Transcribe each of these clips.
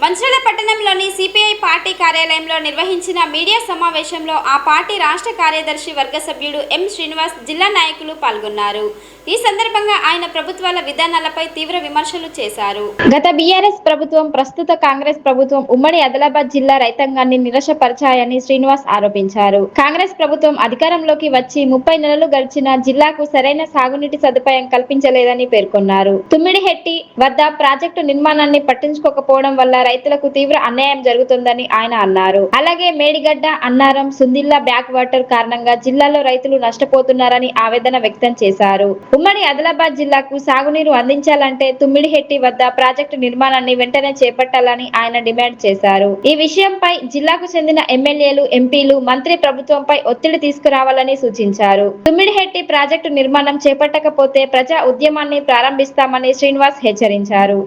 మంచిర్యాల పట్టణంలోని CPI party కార్యాలయంలో నిర్వహించిన మీడియా సమావేశంలో ఆ పార్టీ రాష్ట్ర కార్యదర్శి వర్గ సభ్యుడు ఎం శ్రీనివాస్ జిల్లా నాయకులు పాల్గొన్నారు. ఈ సందర్భంగా ఆయన ప్రభుత్వాల విధానాలపై తీవ్ర విమర్శలు చేశారు. గత బీఆర్ఎస్ ప్రభుత్వం, ప్రస్తుత కాంగ్రెస్ ప్రభుత్వం ఉమ్మడి ఆదిలాబాద్ జిల్లా రైతాంగాన్ని నిరాశపరిచాయని శ్రీనివాస్ ఆరోపించారు. కాంగ్రెస్ ప్రభుత్వం అధికారంలోకి వచ్చి 30 నెలలు గడిచినా జిల్లాకు సరైన సాగునీటి సదుపాయం కల్పించలేదని పేర్కొన్నారు. తుమ్మిడిహెట్టి వద్ద ప్రాజెక్టు నిర్మాణాన్ని పట్టించుకోకపోవడం వల్ల రైతులకు తీవ్ర అన్యాయం జరుగుతుందని ఆయన అన్నారు. అలాగే మేడిగడ్డ, అన్నారం, సుందిల్లా బ్యాక్ వాటర్ కారణంగా జిల్లాలో రైతులు నష్టపోతున్నారని ఆవేదన వ్యక్తం చేశారు. ఉమ్మడి ఆదిలాబాద్ జిల్లాకు సాగునీరు అందించాలంటే తుమ్మిడిహెట్టి వద్ద ప్రాజెక్టు నిర్మాణాన్ని వెంటనే చేపట్టాలని ఆయన డిమాండ్ చేశారు. ఈ విషయంపై జిల్లాకు చెందిన ఎమ్మెల్యేలు, ఎంపీలు, మంత్రి ప్రభుత్వంపై ఒత్తిడి తీసుకురావాలని సూచించారు. తుమ్మిడిహెట్టి ప్రాజెక్టు నిర్మాణం చేపట్టకపోతే ప్రజా ఉద్యమాన్ని ప్రారంభిస్తామని శ్రీనివాస్ హెచ్చరించారు.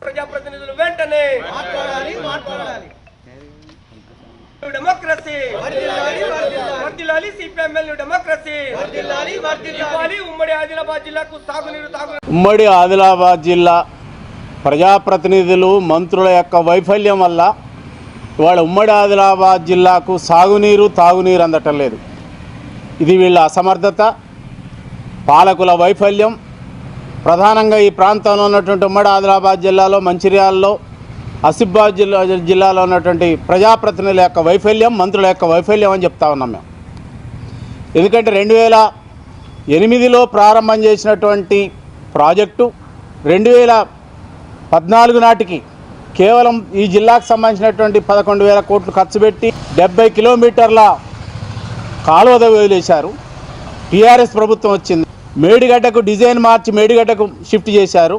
ప్రజాప్రతినిధులు వెంటనే మాట్లాడాలి. డెమోక్రసీ వర్ధిల్లాలి, సిపిఎంఎల్ డెమోక్రసీ వర్ధిల్లాలి. ఉమ్మడి ఆదిలాబాద్ జిల్లాకు సాగునీరు ఉమ్మడి ఆదిలాబాద్ జిల్లా ప్రజాప్రతినిధులు, మంత్రుల యొక్క వైఫల్యం వల్ల ఇవాళ ఉమ్మడి ఆదిలాబాద్ జిల్లాకు సాగునీరు, తాగునీరు అందటం లేదు. ఇది వీళ్ళ అసమర్థత, పాలకుల వైఫల్యం. ప్రధానంగా ఈ ప్రాంతంలో ఉన్నటువంటి ఉమ్మడి ఆదిలాబాద్ జిల్లాలో, మంచిర్యాలలో, ఆసిఫాబాద్ జిల్లాలో ఉన్నటువంటి ప్రజాప్రతినిధుల యొక్క వైఫల్యం, మంత్రుల యొక్క వైఫల్యం అని చెప్తా ఉన్నాం మేము. ఎందుకంటే 2008లో ప్రారంభం చేసినటువంటి ప్రాజెక్టు 2014 నాటికి కేవలం ఈ జిల్లాకు సంబంధించినటువంటి 11,000 కోట్లు ఖర్చు పెట్టి 70 కిలోమీటర్ల కాలువ వదిలేశారు. టీఆర్ఎస్ ప్రభుత్వం వచ్చింది. మేడిగడ్డకు డిజైన్ మార్చి మేడిగడ్డకు షిఫ్ట్ చేశారు.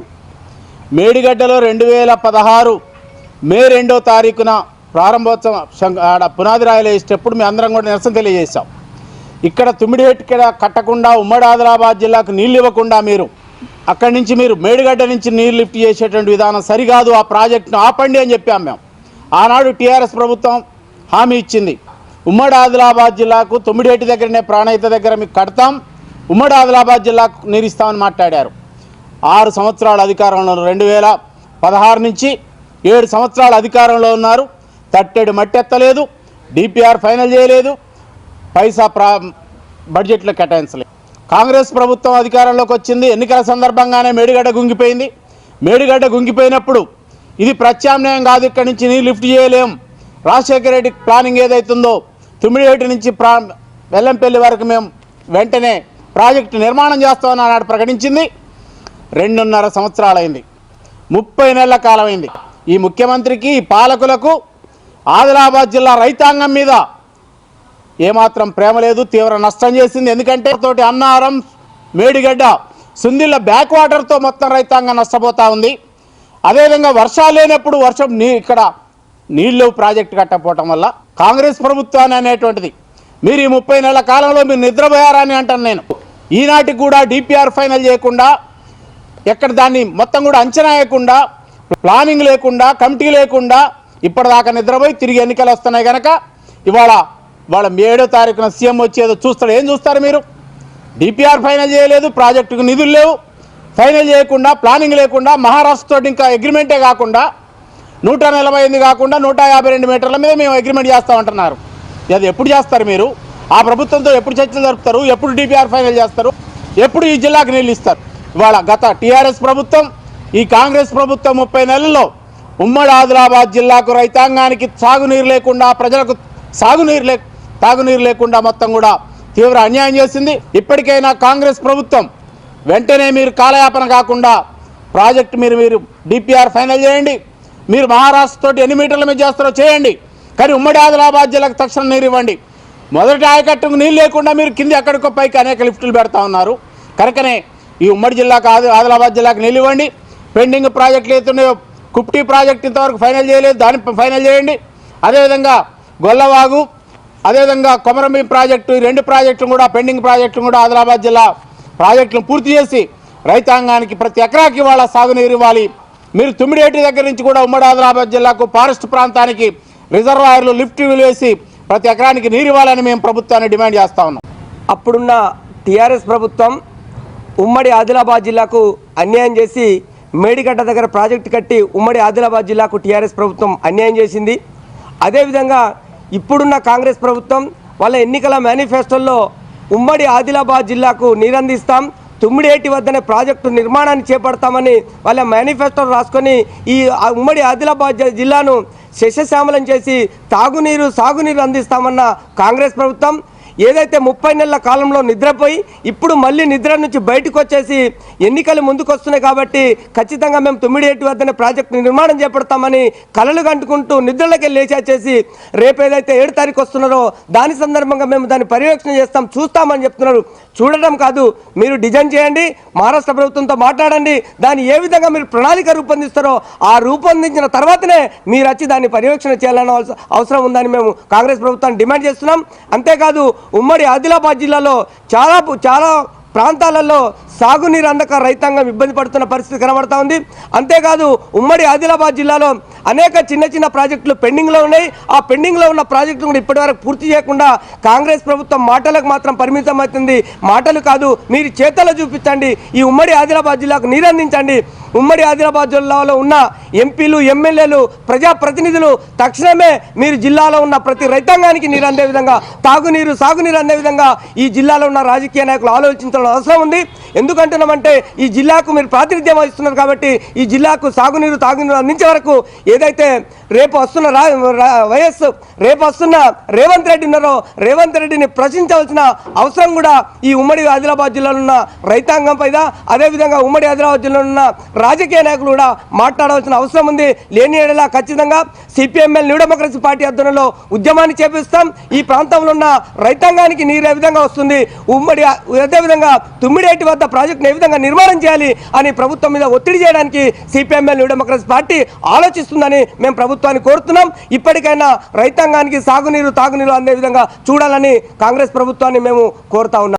మేడిగడ్డలో 2016 మే 2వ తారీఖున ప్రారంభోత్సవం పునాది రాయలు వేసేటప్పుడు మేము అందరం కూడా నిరసన తెలియజేశాం. ఇక్కడ తుమ్మిడిహెట్టి కట్టకుండా ఉమ్మడి ఆదిలాబాద్ జిల్లాకు నీళ్ళు ఇవ్వకుండా మీరు అక్కడి నుంచి మీరు మేడిగడ్డ నుంచి నీళ్ళు లిఫ్ట్ చేసేటువంటి విధానం సరికాదు, ఆ ప్రాజెక్టును ఆపండి అని చెప్పాం మేము. ఆనాడు టీఆర్ఎస్ ప్రభుత్వం హామీ ఇచ్చింది, ఉమ్మడి ఆదిలాబాద్ జిల్లాకు తుమ్మిడిహెట్టి దగ్గరనే ప్రాణహిత దగ్గర మీకు కడతాం, ఉమ్మడి ఆదిలాబాద్ జిల్లాకు నీరు ఇస్తామని మాట్లాడారు. 6 సంవత్సరాల అధికారంలో 2016 నుంచి 7 సంవత్సరాల అధికారంలో ఉన్నారు. తట్టెడు మట్టెత్తలేదు, డిపిఆర్ ఫైనల్ చేయలేదు, పైసా బడ్జెట్లో కేటాయించలేదు. కాంగ్రెస్ ప్రభుత్వం అధికారంలోకి వచ్చింది. ఎన్నికల సందర్భంగానే మేడిగడ్డ గుంగిపోయింది. మేడిగడ్డ గుంగిపోయినప్పుడు ఇది ప్రత్యామ్నాయం కాదు, ఇక్కడి నుంచి నీరు లిఫ్ట్ చేయలేం, రాజశేఖర రెడ్డి ప్లానింగ్ ఏదైతుందో తుమ్మిడిహెట్టి నుంచి వెల్లంపల్లి వరకు మేము వెంటనే ప్రాజెక్టు నిర్మాణం చేస్తామని ఆనాడు ప్రకటించింది. 2.5 సంవత్సరాలైంది, 30 నెలల కాలమైంది. ఈ ముఖ్యమంత్రికి, ఈ పాలకులకు ఆదిలాబాద్ జిల్లా రైతాంగం మీద ఏమాత్రం ప్రేమ లేదు, తీవ్ర నష్టం చేసింది. ఎందుకంటే తోటి అన్నారం, మేడిగడ్డ, సుందిళ్ళ బ్యాక్ వాటర్తో మొత్తం రైతాంగం నష్టపోతూ ఉంది. అదేవిధంగా వర్షాలు లేనప్పుడు ఇక్కడ నీళ్ళు ప్రాజెక్టు కట్టకపోవటం వల్ల కాంగ్రెస్ ప్రభుత్వాన్ని అనేటువంటిది మీరు ఈ 30 నెలల కాలంలో మీరు నిద్రపోయారని అంటాను నేను. ఈనాటికి కూడా డిపిఆర్ ఫైనల్ చేయకుండా, ఎక్కడ దాన్ని మొత్తం కూడా అంచనా వేయకుండా, ప్లానింగ్ లేకుండా, కమిటీ లేకుండా ఇప్పటిదాకా నిద్రపోయి తిరిగి ఎన్నికలు వస్తున్నాయి కనుక ఇవాళ 7వ తారీఖున సీఎం వచ్చేదో చూస్తాడు. ఏం చూస్తారు మీరు? డిపిఆర్ ఫైనల్ చేయలేదు, ప్రాజెక్టుకు నిధులు లేవు, ఫైనల్ చేయకుండా, ప్లానింగ్ లేకుండా, మహారాష్ట్రతో ఇంకా అగ్రిమెంటే కాకుండా 148 కాకుండా 152 మీటర్ల మీద మేము అగ్రిమెంట్ చేస్తామంటున్నారు. అది ఎప్పుడు చేస్తారు మీరు? ఆ ప్రభుత్వంతో ఎప్పుడు చర్చలు జరుపుతారు? ఎప్పుడు డిపిఆర్ ఫైనల్ చేస్తారు? ఎప్పుడు ఈ జిల్లాకు నీళ్ళు ఇస్తారు? ఇవాళ గత టీఆర్ఎస్ ప్రభుత్వం, ఈ కాంగ్రెస్ ప్రభుత్వం 30 నెలల్లో ఉమ్మడి ఆదిలాబాద్ జిల్లాకు రైతాంగానికి సాగునీరు లేకుండా, ప్రజలకు తాగునీరు లేకుండా మొత్తం కూడా తీవ్ర అన్యాయం చేసింది. ఇప్పటికైనా కాంగ్రెస్ ప్రభుత్వం వెంటనే మీరు కాలయాపన కాకుండా ప్రాజెక్టు మీరు డిపిఆర్ ఫైనల్ చేయండి. మీరు మహారాష్ట్రతో ఎన్ని మీటర్ల మీద చేస్తారో చేయండి, కానీ ఉమ్మడి ఆదిలాబాద్ జిల్లాకు తక్షణం నీరు ఇవ్వండి. మొదటి ఆయకట్టుకు నీళ్ళు లేకుండా మీరు కింద ఎక్కడికో పైకి అనేక లిఫ్టులు పెడతా ఉన్నారు. కనుకనే ఈ ఉమ్మడి జిల్లాకు ఆదిలాబాద్ జిల్లాకు నీళ్ళు ఇవ్వండి. పెండింగ్ ప్రాజెక్టులు అవుతున్నాయో, కుప్టీ ప్రాజెక్టు ఇంతవరకు ఫైనల్ చేయలేదు, దాన్ని ఫైనల్ చేయండి. అదేవిధంగా గొల్లవాగు, అదేవిధంగా కొమరంభీం ప్రాజెక్టు, ఈ 2 ప్రాజెక్టులు కూడా పెండింగ్ ప్రాజెక్టులు కూడా ఆదిలాబాద్ జిల్లా ప్రాజెక్టులను పూర్తి చేసి రైతాంగానికి ప్రతి ఎకరాకి ఇవాళ సాగునీరు ఇవ్వాలి. మీరు తుమ్మిడేటి దగ్గర నుంచి కూడా ఉమ్మడి ఆదిలాబాద్ జిల్లాకు ఫారెస్ట్ ప్రాంతానికి రిజర్వాయర్లు లిఫ్ట్ వేసి ప్రతి ఎకరానికి నీరు ఇవ్వాలని మేము ప్రభుత్వాన్ని డిమాండ్ చేస్తా ఉన్నాం. అప్పుడున్న టీఆర్ఎస్ ప్రభుత్వం ఉమ్మడి ఆదిలాబాద్ జిల్లాకు అన్యాయం చేసి మేడిగడ్డ దగ్గర ప్రాజెక్టు కట్టి ఉమ్మడి ఆదిలాబాద్ జిల్లాకు టీఆర్ఎస్ ప్రభుత్వం అన్యాయం చేసింది. అదేవిధంగా ఇప్పుడున్న కాంగ్రెస్ ప్రభుత్వం వాళ్ళ ఎన్నికల మేనిఫెస్టోల్లో ఉమ్మడి ఆదిలాబాద్ జిల్లాకు నీరందిస్తాం, తుమ్మిడేటి వద్దనే ప్రాజెక్టు నిర్మాణాన్ని చేపడతామని వాళ్ళ మేనిఫెస్టో రాసుకొని ఈ ఉమ్మడి ఆదిలాబాద్ జిల్లాను శస్యశ్యామలం చేసి తాగునీరు సాగునీరు అందిస్తామన్న కాంగ్రెస్ ప్రభుత్వం ఏదైతే 30 నెలల కాలంలో నిద్రపోయి ఇప్పుడు మళ్ళీ నిద్ర నుంచి బయటకు వచ్చేసి ఎన్నికలు ముందుకు వస్తున్నాయి కాబట్టి ఖచ్చితంగా మేము తుమ్మిడేటి వద్దనే ప్రాజెక్టు నిర్మాణం చేపడతామని కలలు కంటుకుంటూ నిద్రలకి లేచేసి రేపు ఏదైతే 7 తారీఖు వస్తున్నారో దాని సందర్భంగా మేము దాన్ని పర్యవేక్షణ చేస్తాం, చూస్తామని చెప్తున్నారు. చూడడం కాదు, మీరు డిజైన్ చేయండి, మహారాష్ట్ర ప్రభుత్వంతో మాట్లాడండి, దాన్ని ఏ విధంగా మీరు ప్రణాళిక రూపొందిస్తారో ఆ రూపొందించిన తర్వాతనే మీరు వచ్చి దాన్ని పర్యవేక్షణ చేయాలన్న అవసరం ఉందని మేము కాంగ్రెస్ ప్రభుత్వాన్ని డిమాండ్ చేస్తున్నాం. అంతేకాదు ఉమ్మడి ఆదిలాబాద్ జిల్లాలో చాలా ప్రాంతాలలో సాగునీరు అందక రైతాంగం ఇబ్బంది పడుతున్న పరిస్థితి కనబడతా ఉంది. అంతేకాదు ఉమ్మడి ఆదిలాబాద్ జిల్లాలో అనేక చిన్న ప్రాజెక్టులు పెండింగ్లో ఉన్నాయి. ఆ పెండింగ్లో ఉన్న ప్రాజెక్టులు కూడా ఇప్పటివరకు పూర్తి చేయకుండా కాంగ్రెస్ ప్రభుత్వం మాటలకు మాత్రం పరిమితం అవుతుంది. మాటలు కాదు, మీరు చేతల్లో చూపించండి, ఈ ఉమ్మడి ఆదిలాబాద్ జిల్లాకు నీరందించండి. ఉమ్మడి ఆదిలాబాద్ జిల్లాలో ఉన్న ఎంపీలు ఎమ్మెల్యేలు ప్రజాప్రతినిధులు తక్షణమే మీరు జిల్లాలో ఉన్న ప్రతి రైతాంగానికి నీరు అందే విధంగా తాగునీరు సాగునీరు అందే విధంగా ఈ జిల్లాలో ఉన్న రాజకీయ నాయకులు ఆలోచించాల్సిన అవసరం ఉంది. ఎందుకంటున్నామంటే ఈ జిల్లాకు మీరు ప్రాతినిధ్యం వహిస్తున్నారు కాబట్టి ఈ జిల్లాకు సాగునీరు తాగునీరు అందించే వరకు ఏదైతే రేపు వస్తున్న రేపు వస్తున్న రేవంత్ రెడ్డి ఉన్నారో రేవంత్ రెడ్డిని ప్రశ్నించవలసిన అవసరం కూడా ఈ ఉమ్మడి ఆదిలాబాద్ జిల్లాలో ఉన్న రైతాంగం పైన అదేవిధంగా ఉమ్మడి ఆదిలాబాద్ జిల్లాలో ఉన్న రాజకీయ నాయకులు కూడా మాట్లాడవలసిన అవసరం ఉంది. లేని ఏడలా ఖచ్చితంగా సిపిఎంఎల్ న్యూ డెమోక్రసీ పార్టీ ఆధ్వర్యంలో ఉద్యమాన్ని చేపిస్తాం. ఈ ప్రాంతంలో ఉన్న రైతాంగానికి నీరు ఏ విధంగా వస్తుంది, అదేవిధంగా తుమ్మిడేటి వద్ద ప్రాజెక్టును ఏ విధంగా నిర్మాణం చేయాలి అని ప్రభుత్వం మీద ఒత్తిడి చేయడానికి సిపిఎంఎల్ న్యూ డెమోక్రసీ పార్టీ ఆలోచిస్తుందని మేము ప్రభుత్వాన్ని కోరుతున్నాం. ఇప్పటికైనా రైతాంగానికి సాగునీరు తాగునీరు అందే విధంగా చూడాలని కాంగ్రెస్ ప్రభుత్వాన్ని మేము కోరుతా ఉన్నాం.